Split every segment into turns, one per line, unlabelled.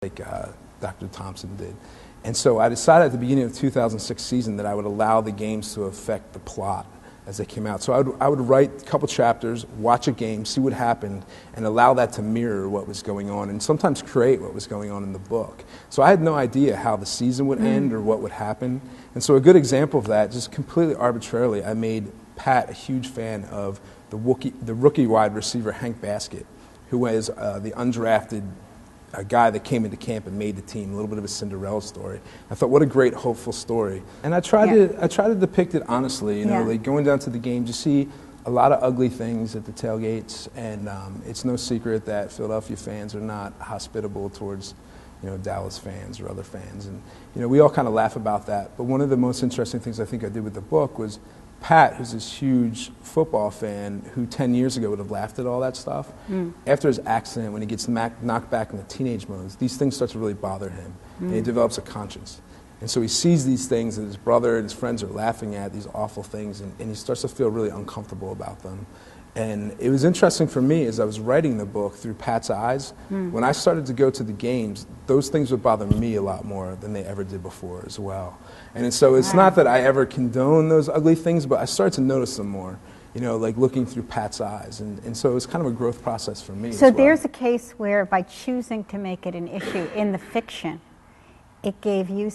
like Dr. Thompson did. And so I decided at the beginning of the 2006 season that I would allow the games to affect the plot as they came out. So I would write a couple chapters, watch a game, see what happened, and allow that to mirror what was going on, and sometimes create what was going on in the book. So I had no idea how the season would end or what would happen. And so a good example of that, just completely arbitrarily, I made Pat a huge fan of the rookie wide receiver Hank Baskett, who was the undrafted guy that came into camp and made the team, a little bit of a Cinderella story. I thought, what a great, hopeful story. And I tried to depict it honestly, like going down to the game, you see a lot of ugly things at the tailgates, and it's no secret that Philadelphia fans are not hospitable towards Dallas fans or other fans. And we all kind of laugh about that. But one of the most interesting things I think I did with the book was Pat, who's this huge football fan who 10 years ago would have laughed at all that stuff, after his accident, when he gets knocked back in the teenage modes, these things start to really bother him, and he develops a conscience. And so he sees these things that his brother and his friends are laughing at, these awful things, and he starts to feel really uncomfortable about them. And it was interesting for me as I was writing the book through Pat's eyes. When I started to go to the games, those things would bother me a lot more than they ever did before as well. And so it's not that I ever condone those ugly things, but I started to notice them more, like looking through Pat's eyes. And so it was kind of a growth process for me.
So there's a case where by choosing to make it an issue in the fiction, it gave you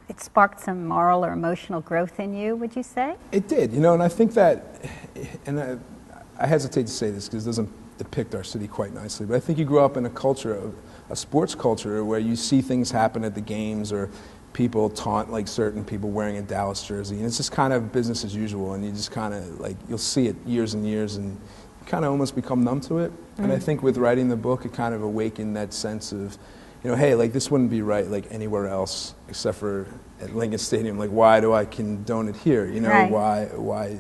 it sparked some moral or emotional growth in you, would you say?
It did, and I think that, and I hesitate to say this because it doesn't depict our city quite nicely, but I think you grew up in a culture, a sports culture, where you see things happen at the games or people taunt like certain people wearing a Dallas jersey, and it's just kind of business as usual, and you just kind of you'll see it years and years, and you kind of almost become numb to it. And I think with writing the book, it kind of awakened that sense of, hey, this wouldn't be right anywhere else except for at Lincoln Stadium. Why do I condone it here? Why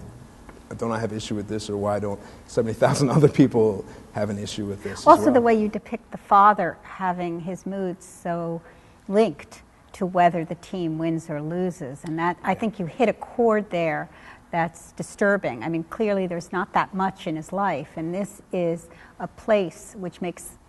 don't I have issue with this, or why don't 70,000 other people have an issue with this?
Also, the way you depict the father having his moods so linked to whether the team wins or loses, and that I think you hit a chord there that's disturbing. I mean, clearly there's not that much in his life, and this is a place which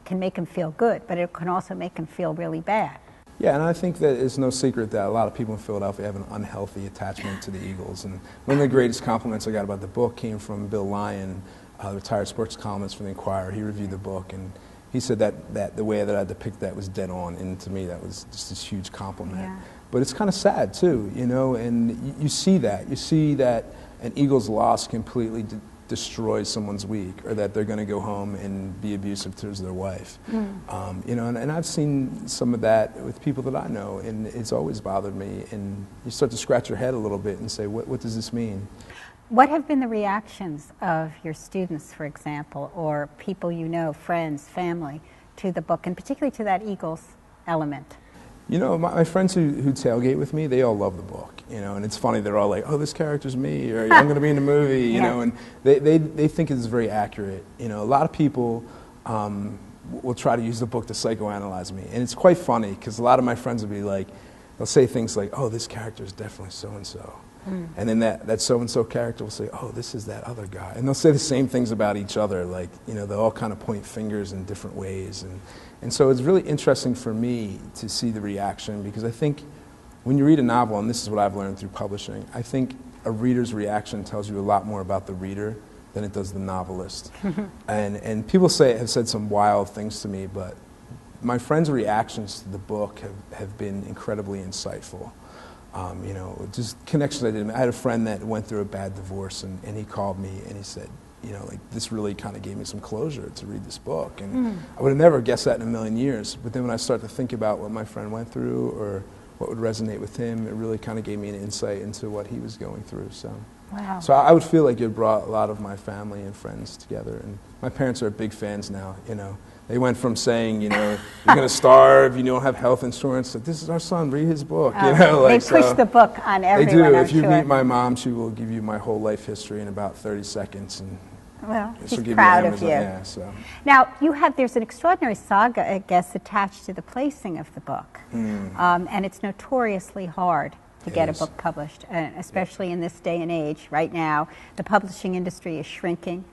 can make him feel good, but it can also make him feel really bad.
Yeah, and I think that it's no secret that a lot of people in Philadelphia have an unhealthy attachment to the Eagles. And one of the greatest compliments I got about the book came from Bill Lyon, the retired sports columnist from the Inquirer. He reviewed the book, and he said that the way that I depict that was dead on, and to me that was just this huge compliment.
Yeah.
But it's kind of sad too, and you see that. You see that an Eagles loss completely destroys someone's week, or that they're going to go home and be abusive towards their wife. And I've seen some of that with people that I know, and it's always bothered me. And you start to scratch your head a little bit and say, what does this mean?
What have been the reactions of your students, for example, or people friends, family, to the book, and particularly to that Eagles element?
My friends who tailgate with me, they all love the book, and it's funny, they're all like, oh, this character's me, or I'm going to be in the movie, you know, and they think it's very accurate. A lot of people will try to use the book to psychoanalyze me, and it's quite funny, because a lot of my friends will be like, they'll say things like, oh, this character is definitely so-and-so. And then that so-and-so character will say, oh, this is that other guy. And they'll say the same things about each other, they'll all kind of point fingers in different ways. And so it's really interesting for me to see the reaction, because I think when you read a novel, and this is what I've learned through publishing, I think a reader's reaction tells you a lot more about the reader than it does the novelist. And people have said some wild things to me, but my friends' reactions to the book have been incredibly insightful. Just connections I did. I had a friend that went through a bad divorce, and he called me and he said, this really kind of gave me some closure to read this book. And I would have never guessed that in a million years. But then when I started to think about what my friend went through or what would resonate with him, it really kind of gave me an insight into what he was going through.
Wow.
So I would feel like it brought a lot of my family and friends together. And my parents are big fans now, They went from saying, you're going to starve, you don't have health insurance, to, this is our son, read his book.
They push the book on everyone.
They do.
I'm
If you
sure.
meet my mom, she will give you my whole life history in about 30 seconds. And
well,
she'll
she's
give
proud
you
of you.
Yeah, so.
Now, there's an extraordinary saga, I guess, attached to the placing of the book. And it's notoriously hard to get a book published, especially in this day and age. Right now, the publishing industry is shrinking.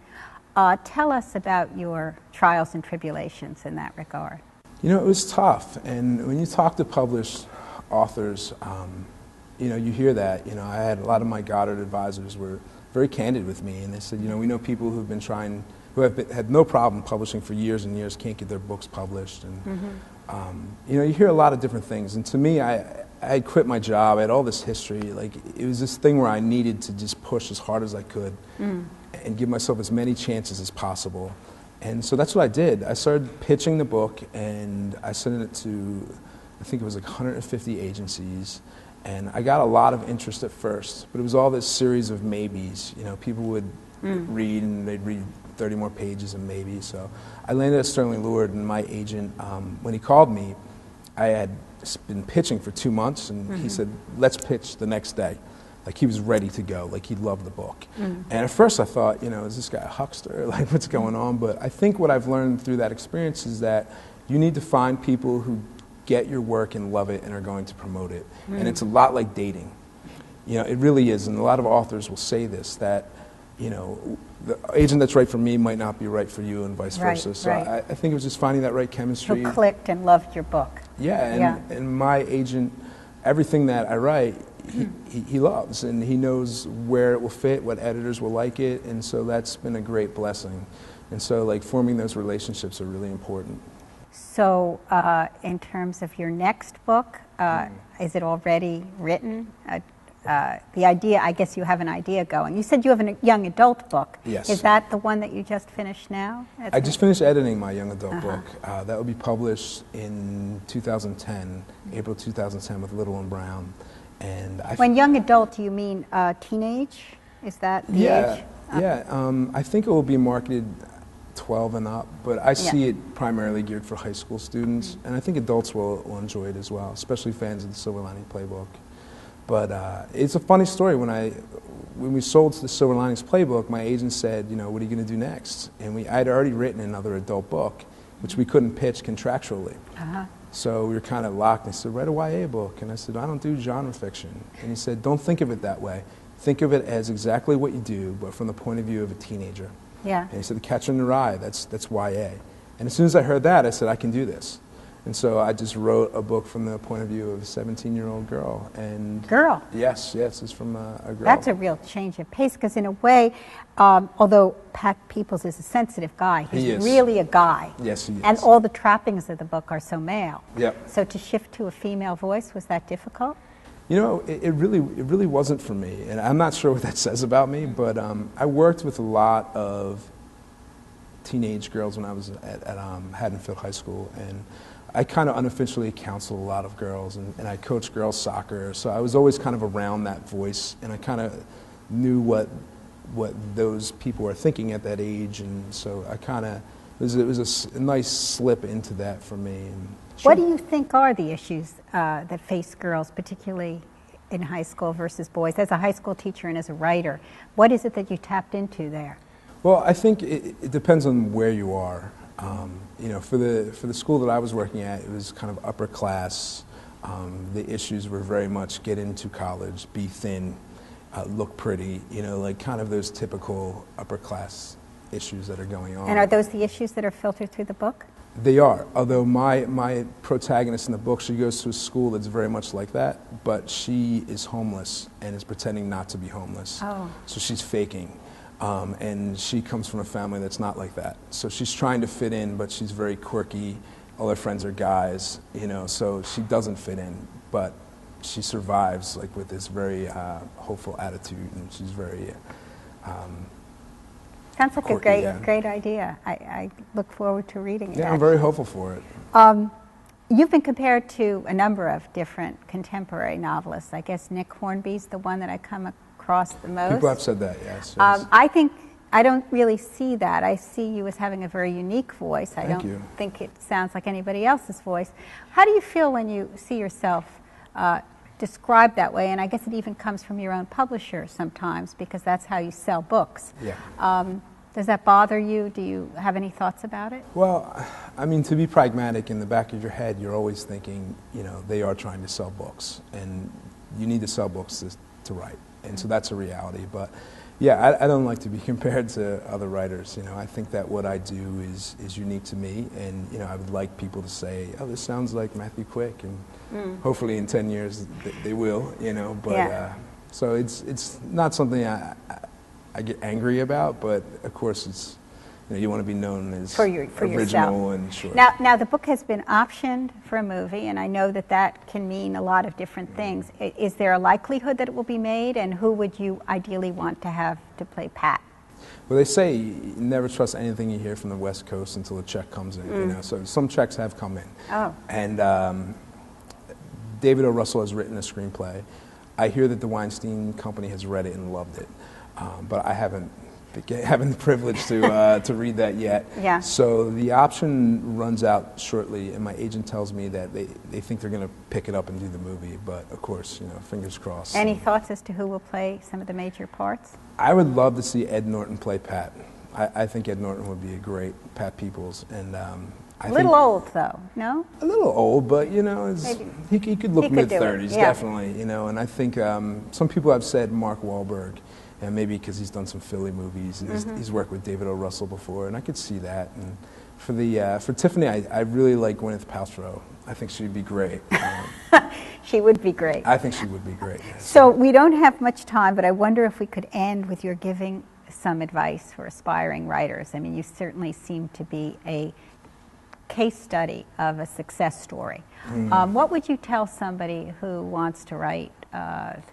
Tell us about your trials and tribulations in that regard.
It was tough. And when you talk to published authors, you hear that. I had a lot of my Goddard advisors were very candid with me, and they said, we know people who've been trying, had no problem publishing for years and years, can't get their books published. And, you hear a lot of different things. And to me, I had quit my job. I had all this history. Like, it was this thing where I needed to just push as hard as I could and give myself as many chances as possible. And so that's what I did. I started pitching the book, and I sent it to, I think it was like 150 agencies. And I got a lot of interest at first, but it was all this series of maybes. People would read, and they'd read 30 more pages of maybes. So I landed at Sterling Lord, and my agent, when he called me, I had been pitching for 2 months, and he said, let's pitch the next day. Like, he was ready to go. Like, he loved the book. And at first I thought, is this guy a huckster? Like, what's going on? But I think what I've learned through that experience is that you need to find people who get your work and love it and are going to promote it. And it's a lot like dating. It really is. And a lot of authors will say this, that, the agent that's right for me might not be right for you, and vice versa. So I think it was just finding that right chemistry.
Who clicked and loved your book.
And my agent, everything that I write, he loves, and he knows where it will fit, what editors will like it, and so that's been a great blessing. And so, like, forming those relationships are really important.
So, in terms of your next book, is it already written? The idea, I guess you have an idea going. You said you have a young adult book.
Yes.
Is that the one that you just finished now?
I just finished editing my young adult book. That will be published in 2010, April 2010, with Little and Brown. And
when young adult, do you mean teenage? Is that the age?
I think it will be marketed 12 and up, but I see it primarily geared for high school students, and I think adults will enjoy it as well, especially fans of the Silver Linings Playbook. But it's a funny story. When we sold the Silver Linings Playbook, my agent said, what are you going to do next? And I had already written another adult book, which we couldn't pitch contractually. So we were kind of locked. And he said, write a YA book. And I said, I don't do genre fiction. And he said, don't think of it that way. Think of it as exactly what you do, but from the point of view of a teenager. And he said, The Catcher in the Rye, that's YA. And as soon as I heard that, I said, I can do this. And so I just wrote a book from the point of view of a 17-year-old girl.
Girl?
Yes, it's from a girl.
That's a real change of pace, because in a way, although Pat Peoples is a sensitive guy, he's really a guy.
Yes, he is.
And all the trappings of the book are so male.
Yep.
So to shift to a female voice, was that difficult?
It really wasn't for me. And I'm not sure what that says about me, but I worked with a lot of teenage girls when I was at Haddonfield High School, and I kind of unofficially counsel a lot of girls, and I coach girls soccer, so I was always kind of around that voice, and I kind of knew what those people were thinking at that age, and so I kind of, it was a nice slip into that for me. And
what do you think are the issues that face girls, particularly in high school versus boys? As a high school teacher and as a writer, what is it that you tapped into there?
Well, I think it depends on where you are. For the school that I was working at, it was kind of upper class. The issues were very much get into college, be thin, look pretty, like kind of those typical upper class issues that are going on.
And are those the issues that are filtered through the book?
They are, although my protagonist in the book, she goes to a school that's very much like that, but she is homeless and is pretending not to be homeless. So she's faking. And she comes from a family that's not like that. So she's trying to fit in, but she's very quirky. All her friends are guys, so she doesn't fit in. But she survives, like, with this very hopeful attitude, and she's very
sounds like
quirky,
a great idea. I look forward to reading it.
Yeah, I'm very hopeful for it.
You've been compared to a number of different contemporary novelists. I guess Nick Hornby's the one that I come across the most.
People have said that, yes.
I don't really see that. I see you as having a very unique voice. I don't think it sounds like anybody else's voice. How do you feel when you see yourself described that way? And I guess it even comes from your own publisher sometimes, because that's how you sell books. Does that bother you? Do you have any thoughts about it?
Well, I mean, to be pragmatic, in the back of your head, you're always thinking, they are trying to sell books, and you need to sell books to write. And so that's a reality. But Yeah, I don't like to be compared to other writers. You know, I think that what I do is unique to me, and you know, I would like people to say, "Oh, this sounds like Matthew Quick," and hopefully in 10 years they will. You know, but so it's not something I get angry about, but of course it's. You know, you want to be known as
for
original
yourself.
and short.
Now the book has been optioned for a movie, and I know that can mean a lot of different things. Is there a likelihood that it will be made, and who would you ideally want to have to play Pat?
Well, they say you never trust anything you hear from the West Coast until a check comes in. You know, so some checks have come in.
Oh.
And David O. Russell has written a screenplay. I hear that the Weinstein Company has read it and loved it, but I haven't the privilege to read that yet.
Yeah.
So the option runs out shortly, and my agent tells me that they think they're going to pick it up and do the movie. But of course, you know, fingers crossed.
Any thoughts as to who will play some of the major parts?
I would love to see Ed Norton play Pat. I think Ed Norton would be a great Pat Peoples, and
a little old though, no?
A little old, but you know, he could look mid-30s,
yeah.
Definitely. You know, and I think some people have said Mark Wahlberg. And maybe because he's done some Philly movies, and he's worked with David O. Russell before, and I could see that. And for Tiffany, I really like Gwyneth Paltrow. I think she'd be great.
She would be great.
I think she would be great. Yes.
So we don't have much time, but I wonder if we could end with your giving some advice for aspiring writers. I mean, you certainly seem to be a case study of a success story. What would you tell somebody who wants to write,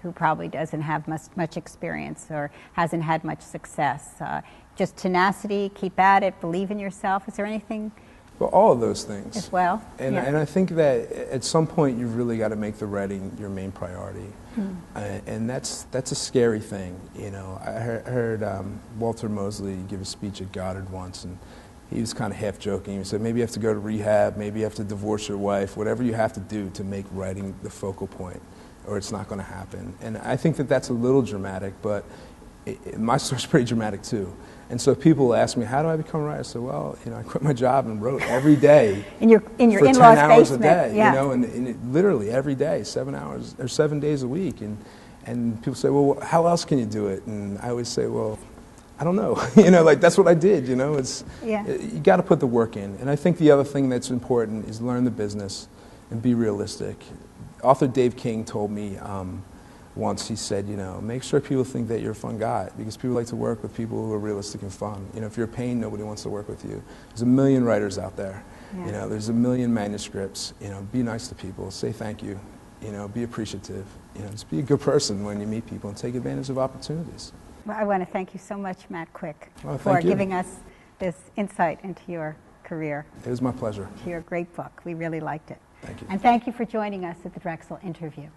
who probably doesn't have much experience or hasn't had much success? Just tenacity, keep at it, believe in yourself. Is there anything?
Well, all of those things.
As well.
And I think that at some point you've really got to make the writing your main priority. And that's a scary thing. You know, I heard Walter Mosley give a speech at Goddard once, and he was kind of half joking. He said, maybe you have to go to rehab, maybe you have to divorce your wife, whatever you have to do to make writing the focal point, or it's not going to happen. And I think that that's a little dramatic, but my story's pretty dramatic too. And so people ask me, how do I become a writer? I said, well, you know, I quit my job and wrote every day
in your
for
in-laws
10 hours
basement.
a day,
Yeah.
you know, and literally every day, 7 hours or 7 days a week. And people say, well, how else can you do it? And I always say, well, I don't know. You know, like that's what I did, you know. You got to put the work in. And I think the other thing that's important is learn the business and be realistic. Author Dave King told me once, he said, you know, make sure people think that you're a fun guy, because people like to work with people who are realistic and fun. You know, if you're a pain, nobody wants to work with you. There's a million writers out there. Yeah. You know, there's a million manuscripts. You know, be nice to people. Say thank you. You know, be appreciative. You know, just be a good person when you meet people and take advantage of opportunities.
Well, I want to thank you so much, Matt Quick,
for
giving us this insight into your career.
It was my pleasure.
To your great book. We really liked it.
Thank you.
And thank you for joining us at the Drexel interview.